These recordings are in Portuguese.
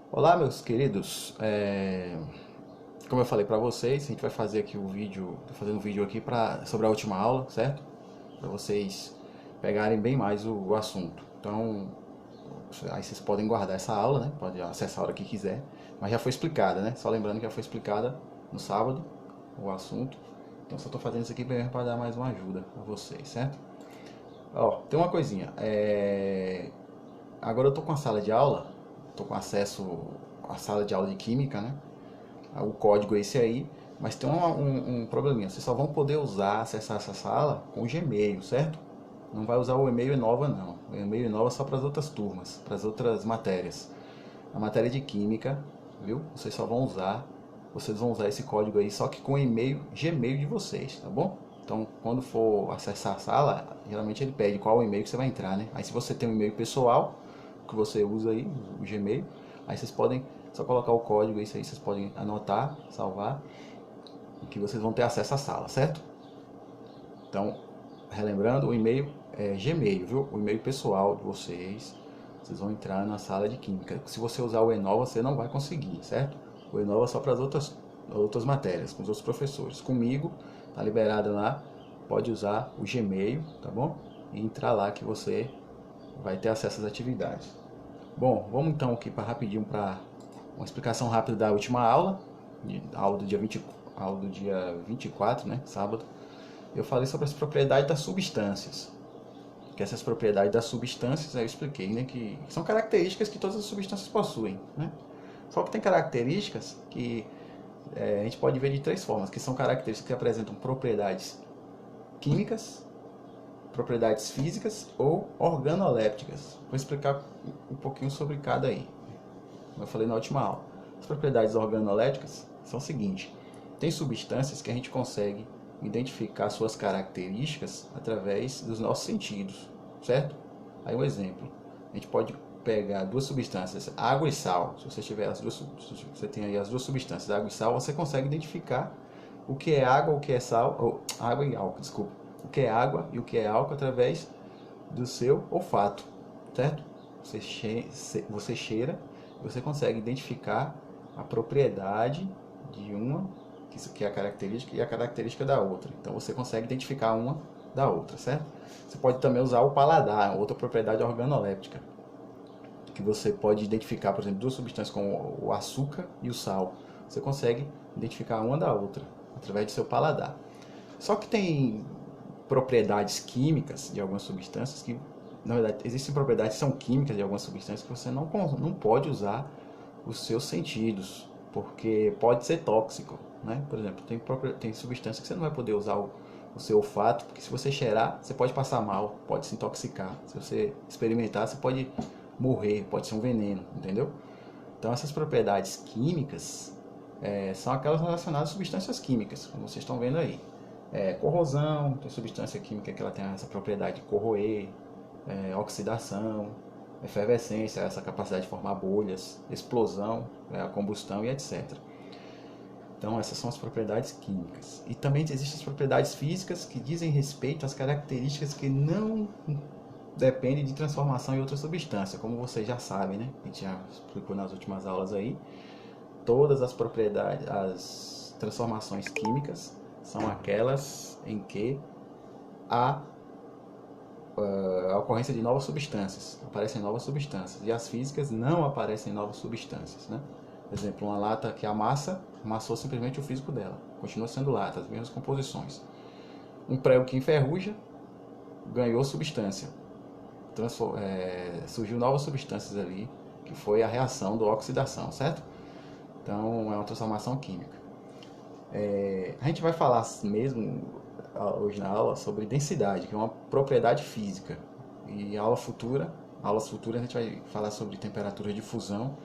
Olá, meus queridos. Como eu falei para vocês, a gente vai fazer aqui tô fazendo um vídeo aqui sobre a última aula, certo? Para vocês pegarem bem mais o assunto. Então, aí vocês podem guardar essa aula, né? Pode acessar a hora que quiser, mas já foi explicada, né? Só lembrando que já foi explicada no sábado o assunto. Então, só estou fazendo isso aqui para dar mais uma ajuda a vocês, certo? Ó, tem uma coisinha. Agora eu tô com a sala de aula, tô com acesso à sala de aula de química, né? O código é esse aí, mas tem um probleminha. Vocês só vão poder acessar essa sala com o Gmail, certo? Não vai usar o e-mail Enova, não. O e-mail Enova é só para as outras turmas, para as outras matérias. A matéria de química, viu? Vocês vão usar esse código aí, só que com o e-mail Gmail de vocês, tá bom? Então, quando for acessar a sala, geralmente ele pede qual o e-mail que você vai entrar, né? Aí se você tem um e-mail pessoal, que você usa aí, o Gmail, aí vocês podem só colocar o código, isso aí vocês podem anotar, salvar, e que vocês vão ter acesso à sala, certo? Então, relembrando, o e-mail é Gmail, viu? O e-mail pessoal de vocês. Vocês vão entrar na sala de química. Se você usar o Enova, você não vai conseguir, certo? O Enova é só para as outras matérias, com os outros professores. Comigo, tá liberado lá. Pode usar o Gmail, tá bom? E entrar lá que você vai ter acesso às atividades. Bom, vamos então aqui para rapidinho para uma explicação rápida da última aula, aula do dia 20, aula do dia 24, né, sábado. Eu falei sobre as propriedades das substâncias. Que essas propriedades das substâncias, eu expliquei, né, que são características que todas as substâncias possuem, né? Só que tem características que a gente pode ver de três formas, que são características que apresentam propriedades químicas, propriedades físicas ou organolépticas. Vou explicar um pouquinho sobre cada aí, como eu falei na última aula. As propriedades organolépticas são o seguinte: tem substâncias que a gente consegue identificar suas características através dos nossos sentidos, certo? Aí um exemplo, a gente pode pegar duas substâncias, água e sal. Se você tiver as duas, se você tem aí as duas substâncias, água e sal, você consegue identificar o que é água, o que é sal, ou água e álcool, desculpa. O que é água e o que é álcool através do seu olfato, certo? Você cheira, você consegue identificar a propriedade de uma, que é a característica, e a característica da outra. Então você consegue identificar uma da outra, certo? Você pode também usar o paladar, outra propriedade organoléptica, que você pode identificar, por exemplo, duas substâncias como o açúcar e o sal. Você consegue identificar uma da outra através do seu paladar. Só que tem propriedades químicas de algumas substâncias que, na verdade, existem propriedades que são químicas de algumas substâncias que você não pode usar os seus sentidos, porque pode ser tóxico, né? Por exemplo, tem substâncias que você não vai poder usar o seu olfato, porque se você cheirar, você pode passar mal, pode se intoxicar. Se você experimentar, você pode morrer, pode ser um veneno, entendeu? Então essas propriedades químicas são aquelas relacionadas a substâncias químicas, como vocês estão vendo aí. Corrosão, tem substância química que ela tem essa propriedade de corroer, oxidação, efervescência, essa capacidade de formar bolhas, explosão, a combustão e etc. Então essas são as propriedades químicas. E também existem as propriedades físicas que dizem respeito às características que não dependem de transformação em outra substância, como vocês já sabem, né? A gente já explicou nas últimas aulas aí. Todas as propriedades, as transformações químicas são aquelas em que há a ocorrência de novas substâncias, aparecem novas substâncias, e as físicas não aparecem novas substâncias, né? Por exemplo, uma lata que amassou simplesmente o físico dela, continua sendo lata, as mesmas composições. Um prego que enferruja, ganhou substância, surgiu novas substâncias ali, que foi a reação da oxidação, certo? Então é uma transformação química. A gente vai falar mesmo hoje na aula sobre densidade, que é uma propriedade física. E aulas futuras a gente vai falar sobre temperaturas de fusão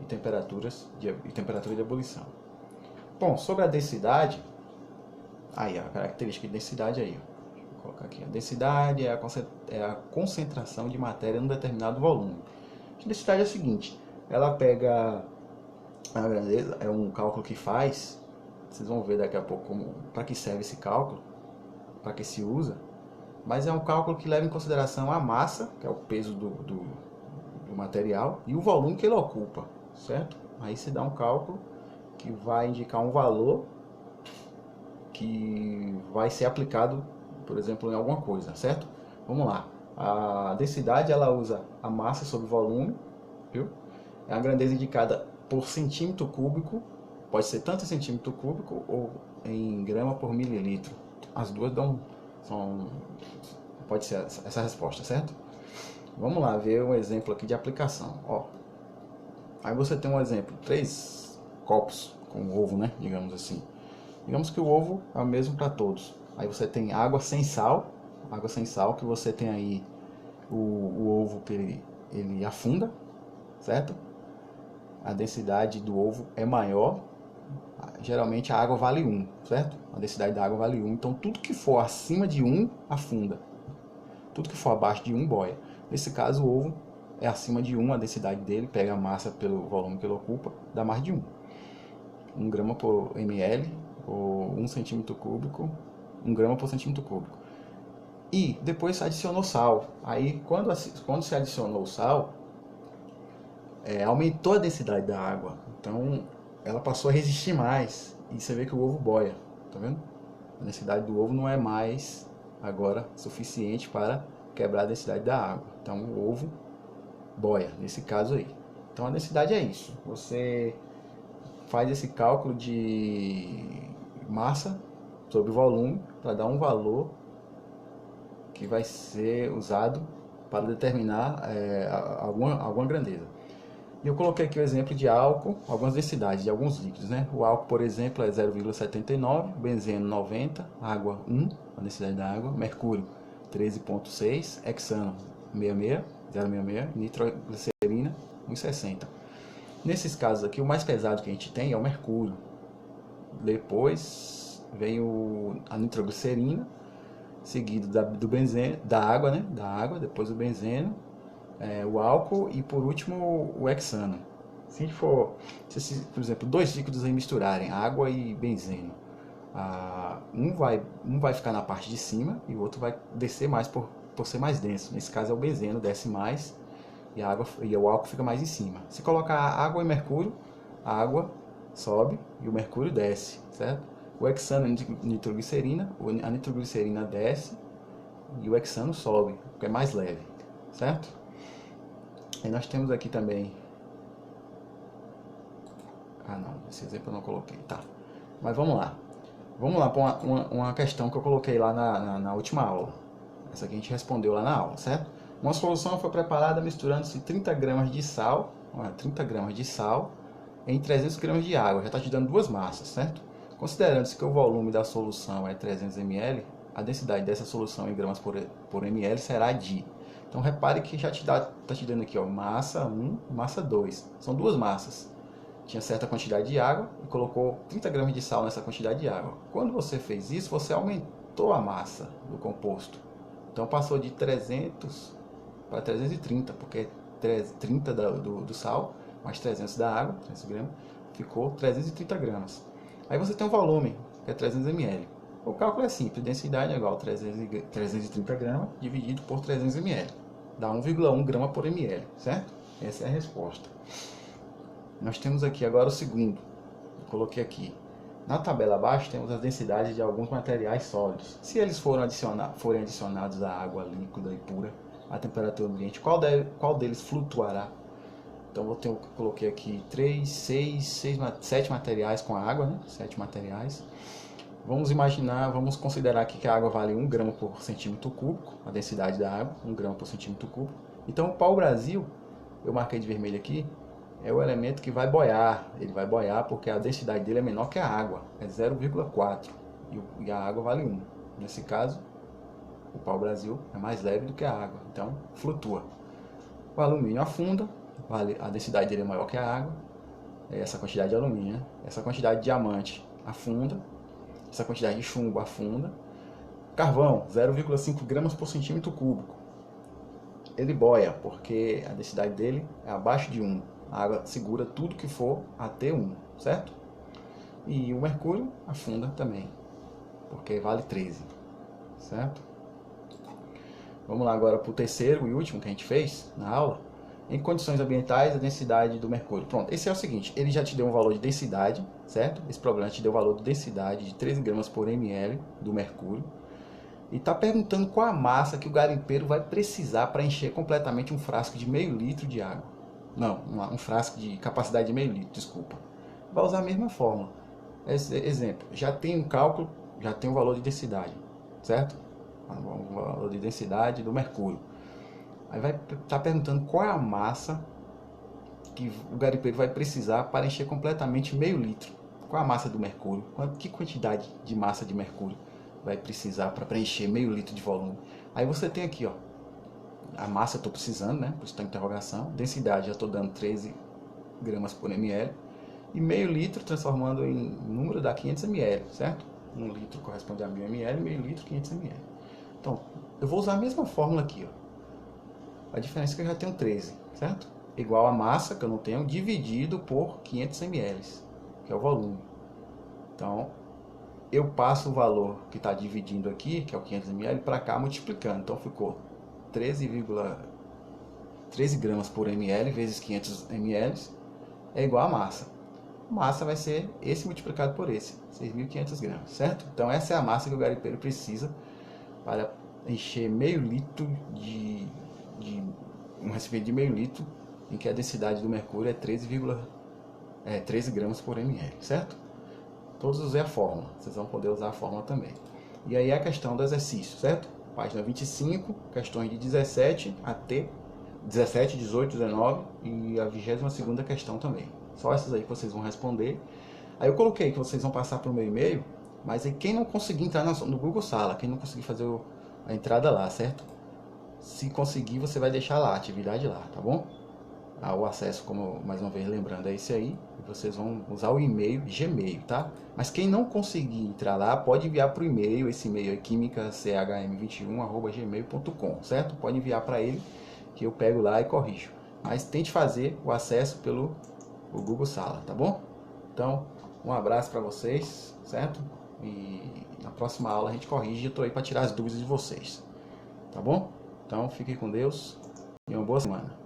e temperatura de ebulição. Bom, sobre a densidade, aí a característica de densidade aí, vou colocar aqui. A densidade é a concentração de matéria num determinado volume. A densidade é a seguinte: ela pega a grandeza, é um cálculo que faz. Vocês vão ver daqui a pouco para que serve esse cálculo, para que se usa, mas é um cálculo que leva em consideração a massa, que é o peso do material, e o volume que ele ocupa, certo? Aí você dá um cálculo que vai indicar um valor que vai ser aplicado, por exemplo, em alguma coisa, certo? Vamos lá. A densidade, ela usa a massa sobre volume, viu? É a grandeza indicada por centímetro cúbico, pode ser tanto em centímetro cúbico ou em grama por mililitro. As duas pode ser essa resposta, certo? Vamos lá ver um exemplo aqui de aplicação. Ó, aí você tem um exemplo, 3 copos com ovo, né? Digamos assim. Digamos que o ovo é o mesmo para todos. Aí você tem água sem sal que você tem aí o ovo que ele afunda, certo? A densidade do ovo é maior. Geralmente a água vale 1, certo? A densidade da água vale 1. Então tudo que for acima de 1 afunda. Tudo que for abaixo de 1 boia. Nesse caso o ovo é acima de 1, a densidade dele, pega a massa pelo volume que ele ocupa, dá mais de 1. 1 grama por ml, ou 1 centímetro cúbico, 1 grama por centímetro cúbico. E depois adicionou sal. Aí quando se adicionou o sal, aumentou a densidade da água. Então ela passou a resistir mais. E você vê que o ovo boia. Tá vendo? A densidade do ovo não é mais agora suficiente para quebrar a densidade da água. Então o ovo boia, nesse caso aí. Então a densidade é isso. Você faz esse cálculo de massa sobre volume para dar um valor que vai ser usado para determinar alguma grandeza. E eu coloquei aqui o exemplo de álcool, algumas densidades de alguns líquidos, né? O álcool, por exemplo, é 0,79, benzeno 90, água 1, a densidade da água, mercúrio 13,6, hexano 66, 0,66, nitroglicerina 1,60. Nesses casos aqui, o mais pesado que a gente tem é o mercúrio. Depois vem a nitroglicerina, seguido do benzeno, da água, né? Da água, depois o benzeno, o álcool e por último o hexano. Se por exemplo, 2 líquidos aí misturarem, água e benzeno, um vai ficar na parte de cima e o outro vai descer mais por ser mais denso. Nesse caso é o benzeno, desce mais e o álcool fica mais em cima. Se colocar água e mercúrio, a água sobe e o mercúrio desce, certo? O hexano é nitroglicerina, a nitroglicerina desce e o hexano sobe, porque é mais leve, certo? Aí nós temos aqui também... não, esse exemplo eu não coloquei, tá. Mas vamos lá. Vamos lá para uma questão que eu coloquei lá na última aula. Essa aqui a gente respondeu lá na aula, certo? Uma solução foi preparada misturando-se 30 gramas de sal, 30 gramas de sal em 300 gramas de água. Já está te dando 2 massas, certo? Considerando-se que o volume da solução é 300 ml, a densidade dessa solução em gramas por ml será de... Então repare que já está te dando aqui, ó, massa 1 e massa 2. São 2 massas. Tinha certa quantidade de água e colocou 30 gramas de sal nessa quantidade de água. Quando você fez isso, você aumentou a massa do composto. Então passou de 300 para 330, porque 30 do sal mais 300 da água, 300 gramas, ficou 330 gramas. Aí você tem um volume, que é 300 ml. O cálculo é simples, densidade é igual a 330 gramas dividido por 300 ml. Dá 1,1 grama por ml, certo? Essa é a resposta. Nós temos aqui agora o segundo. Eu coloquei aqui. Na tabela abaixo temos as densidades de alguns materiais sólidos. Se eles forem adicionados à água líquida e pura, a temperatura ambiente, qual deles flutuará? Então eu coloquei aqui 7 materiais com a água, né? 7 materiais. Vamos considerar aqui que a água vale 1 grama por centímetro cúbico, a densidade da água, 1 grama por centímetro cúbico. Então o pau-brasil, eu marquei de vermelho aqui, é o elemento que vai boiar. Ele vai boiar porque a densidade dele é menor que a água, é 0,4 e a água vale 1. Nesse caso, o pau-brasil é mais leve do que a água, então flutua. O alumínio afunda, a densidade dele é maior que a água, é essa quantidade de alumínio, né? Essa quantidade de diamante afunda, essa quantidade de chumbo afunda. Carvão, 0,5 gramas por centímetro cúbico. Ele boia porque a densidade dele é abaixo de 1. A água segura tudo que for até 1, certo? E o mercúrio afunda também, porque vale 13, certo? Vamos lá agora para o terceiro e último que a gente fez na aula. Em condições ambientais, a densidade do mercúrio. Pronto, esse é o seguinte, ele já te deu um valor de densidade, certo? Esse problema te deu o valor de densidade de 13 gramas por ml do mercúrio. E está perguntando qual a massa que o garimpeiro vai precisar para encher completamente um frasco de meio litro de água. Não, um frasco de capacidade de meio litro, desculpa. Vai usar a mesma fórmula. Exemplo, já tem um cálculo, já tem um valor de densidade, certo? O valor de densidade do mercúrio. Aí vai estar perguntando qual é a massa que o garimpeiro vai precisar para encher completamente meio litro. Qual a massa do mercúrio? Que quantidade de massa de mercúrio vai precisar para preencher meio litro de volume? Aí você tem aqui, ó, a massa eu estou precisando, né? Por isso está em interrogação. Densidade já estou dando 13 gramas por ml. E meio litro transformando em número dá 500 ml, certo? 1 litro corresponde a 1000 ml, meio litro 500 ml. Então, eu vou usar a mesma fórmula aqui, ó. A diferença é que eu já tenho 13, certo? Igual a massa que eu não tenho, dividido por 500 ml, que é o volume. Então, eu passo o valor que está dividindo aqui, que é o 500 ml, para cá multiplicando. Então, ficou 13 gramas por ml vezes 500 ml é igual a massa. Massa vai ser esse multiplicado por esse, 6.500 gramas, certo? Então, essa é a massa que o garimpeiro precisa para encher meio litro de um recipiente de meio litro, em que a densidade do mercúrio é 13 gramas por ml, certo? Todos usei a fórmula, vocês vão poder usar a fórmula também. E aí a questão do exercício, certo? Página 25, questões de 17 até 17, 18, 19 e a 22ª questão também. Só essas aí que vocês vão responder. Aí eu coloquei que vocês vão passar para o meu e-mail, mas aí quem não conseguir entrar no Google Sala, quem não conseguir fazer a entrada lá, certo? Se conseguir, você vai deixar lá, a atividade lá, tá bom? O acesso, como mais uma vez lembrando, é esse aí. E vocês vão usar o e-mail Gmail, tá? Mas quem não conseguir entrar lá, pode enviar para o e-mail, esse e-mail é quimicachm21@gmail.com, certo? Pode enviar para ele, que eu pego lá e corrijo. Mas tente fazer o acesso pelo Google Sala, tá bom? Então, um abraço para vocês, certo? E na próxima aula a gente corrige. Eu estou aí para tirar as dúvidas de vocês, tá bom? Então, fiquem com Deus e uma boa semana.